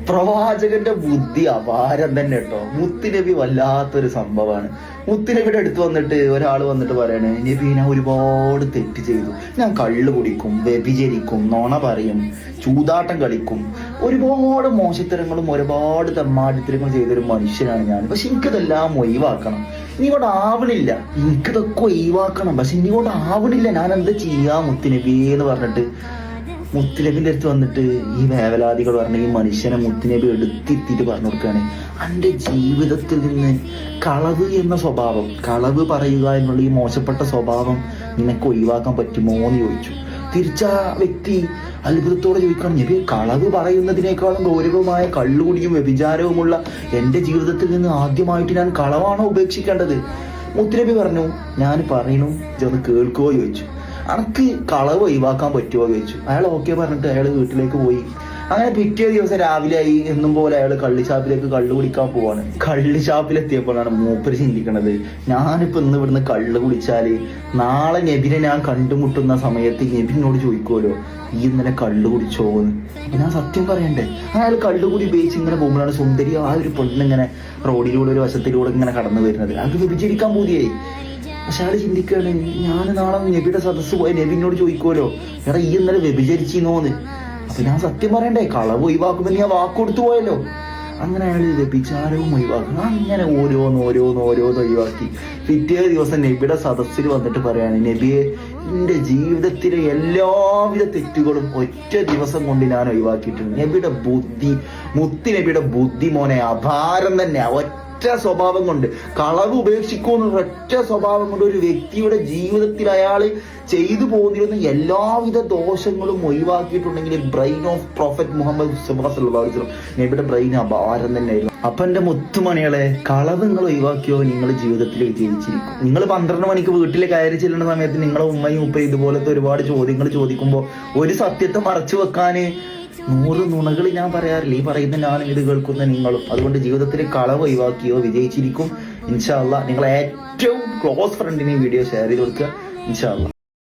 പ്രവാചകന്റെ ബുദ്ധി അപാരം തന്നെ കേട്ടോ. മുത്തുനബി വല്ലാത്തൊരു സംഭവമാണ്. മുത്തുനബിയുടെ അടുത്ത് വന്നിട്ട് ഒരാൾ വന്നിട്ട് പറയണേ, നബി ഞാൻ ഒരുപാട് തെറ്റ് ചെയ്തു, ഞാൻ കള്ള് കുടിക്കും, വ്യഭിചരിക്കും, നുണ പറയും, ചൂതാട്ടം കളിക്കും, ഒരുപാട് മോശത്തരങ്ങളും ഒരുപാട് തെമ്മാടിത്തരങ്ങളും ചെയ്തൊരു മനുഷ്യനാണ് ഞാൻ. പക്ഷെ എനിക്കതെല്ലാം ഒഴിവാക്കണം, ഇനി കൊണ്ട് ആവണില്ല, എനിക്കിതൊക്കെ ഒഴിവാക്കണം, പക്ഷെ ഇനി കൊണ്ട് ആവണില്ല, ഞാൻ എന്താ ചെയ്യാ മുത്തുനബി എന്ന് പറഞ്ഞിട്ട് മുത്തുനബിന്റെ അടുത്ത് വന്നിട്ട് ഈ വേവലാദികൾ പറഞ്ഞ ഈ മനുഷ്യനെ മുത്തുനബി എടുത്തിട്ട് പറഞ്ഞു കൊടുക്കുകയാണ്, എൻ്റെ ജീവിതത്തിൽ നിന്ന് കളവ് എന്ന സ്വഭാവം, കളവ് പറയുക എന്നുള്ള ഈ മോശപ്പെട്ട സ്വഭാവം നിനക്ക് ഒഴിവാക്കാൻ പറ്റുമോ എന്ന് ചോദിച്ചു. തിരിച്ച വ്യക്തി അത്ഭുതത്തോടെ ചോദിക്കണം, നബി കളവ് പറയുന്നതിനേക്കാളും ഗൗരവമായ കള്ളുകുടിയും വ്യഭിചാരവുമുള്ള എൻ്റെ ജീവിതത്തിൽ നിന്ന് ആദ്യമായിട്ട് ഞാൻ കളവാണോ ഉപേക്ഷിക്കേണ്ടത്? മുത്തുനബി പറഞ്ഞു, ഞാൻ പറയണു ഇതൊന്ന് കേൾക്കുവോ ചോദിച്ചു. അനക്ക് കളവ് ഒഴിവാക്കാൻ പറ്റുമോ ചോദിച്ചു. അയാൾ ഓക്കെ പറഞ്ഞിട്ട് അയാൾ വീട്ടിലേക്ക് പോയി. അങ്ങനെ പിറ്റേ ദിവസം രാവിലെ ആയി, എന്നും പോലെ അയാൾ കള്ളിഷാപ്പിലേക്ക് കള്ളു കുടിക്കാൻ പോവാണ്. കള്ളിഷാപ്പിലെത്തിയപ്പോഴാണ് മൂപ്പര് ചിന്തിക്കണത്, ഞാനിപ്പോ ഇന്ന് ഇവിടുന്ന് കള്ളു കുടിച്ചാല് നാളെ നബിനെ ഞാൻ കണ്ടുമുട്ടുന്ന സമയത്ത് നബിനോട് ചോദിക്കുമല്ലോ, ഈ ഇന്നലെ കള്ളു കുടിച്ചോന്ന്. അപ്പൊ ഞാൻ സത്യം പറയണ്ടേ? അയാൾ കള്ളുകൂടി ഉപയോഗിച്ച് ഇങ്ങനെ പോകുമ്പോഴാണ് സുന്ദരി ആ ഒരു പെണ്ണിങ്ങനെ റോഡിലൂടെ ഒരു വശത്തിലൂടെ ഇങ്ങനെ കടന്നു വരുന്നത്. അത് വ്യഭിചരിക്കാൻ പൂതിയായി. പക്ഷെ അയാൾ ചിന്തിക്കുകയാണ്, ഞാൻ നാളെ നബിയുടെ സദസ്സ് പോയ നബിനോട് ചോദിക്കുമല്ലോ, എടാ ഈ ഇന്നലെ വ്യഭിചരിച്ചിന്നോന്ന്. അപ്പൊ ഞാൻ സത്യം പറയണ്ടേ, കളവ് ഒഴിവാക്കുമെന്ന് ഞാൻ വാക്ക് കൊടുത്തു പോയല്ലോ. അങ്ങനെ അയാൾ വ്യഭിചാരവും ഒഴിവാക്കണം. അങ്ങനെ ഓരോന്ന് ഒഴിവാക്കി പിറ്റേ ദിവസം നബിയുടെ സദസ്സിൽ വന്നിട്ട് പറയാണ്, നബിയെ എന്റെ ജീവിതത്തിലെ എല്ലാവിധ തെറ്റുകളും ഒറ്റ ദിവസം കൊണ്ട് ഞാൻ ഒഴിവാക്കിയിട്ടുണ്ട്. നബിയുടെ ബുദ്ധി, മുത്തുനബിയുടെ ബുദ്ധി മോനെ അപാരം തന്നെ. ഒറ്റ സ്വഭാവം കൊണ്ട് കളവ് ഉപേക്ഷിക്കുന്ന ഒറ്റ സ്വഭാവം കൊണ്ട് ഒരു വ്യക്തിയുടെ ജീവിതത്തിൽ അയാൾ ചെയ്തു പോകുന്നിരുന്ന എല്ലാവിധ ദോഷങ്ങളും ഒഴിവാക്കിയിട്ടുണ്ടെങ്കിൽ ബ്രെയിൻ ഓഫ് പ്രോഫറ്റ് മുഹമ്മദ് സല്ലല്ലാഹു അലൈഹി വസല്ലം നബിയുടെ ബ്രെയിൻ അപാരം തന്നെയായിരുന്നു. അപ്പൊ എന്റെ മുത്തുമണികളെ, കളവ് നിങ്ങൾ ഒഴിവാക്കിയോ നിങ്ങൾ ജീവിതത്തിൽ വിജയിച്ചിരിക്കും. നിങ്ങൾ 12 മണിക്ക് വീട്ടിൽ കയറി ചെല്ലുന്ന സമയത്ത് നിങ്ങളെ ഉമ്മയും ഉപ്പയും ഇതുപോലത്തെ ഒരുപാട് ചോദ്യങ്ങൾ ചോദിക്കുമ്പോൾ ഒരു സത്യത്തെ മറച്ചു വെക്കാന് 100 നുണകൾ ഞാൻ പറയാറില്ല. ഈ പറയുന്ന ഞാനും ഇത് കേൾക്കുന്ന നിങ്ങളും. അതുകൊണ്ട് ജീവിതത്തിൽ കളവ് ഒഴിവാക്കിയോ വിജയിച്ചിരിക്കും ഇൻഷാ അല്ലാഹ്. നിങ്ങളെ ഏറ്റവും ക്ലോസ് ഫ്രണ്ടിന് ഈ വീഡിയോ ഷെയർ ചെയ്ത് കൊടുക്കുക ഇൻഷാ അല്ലാഹ്.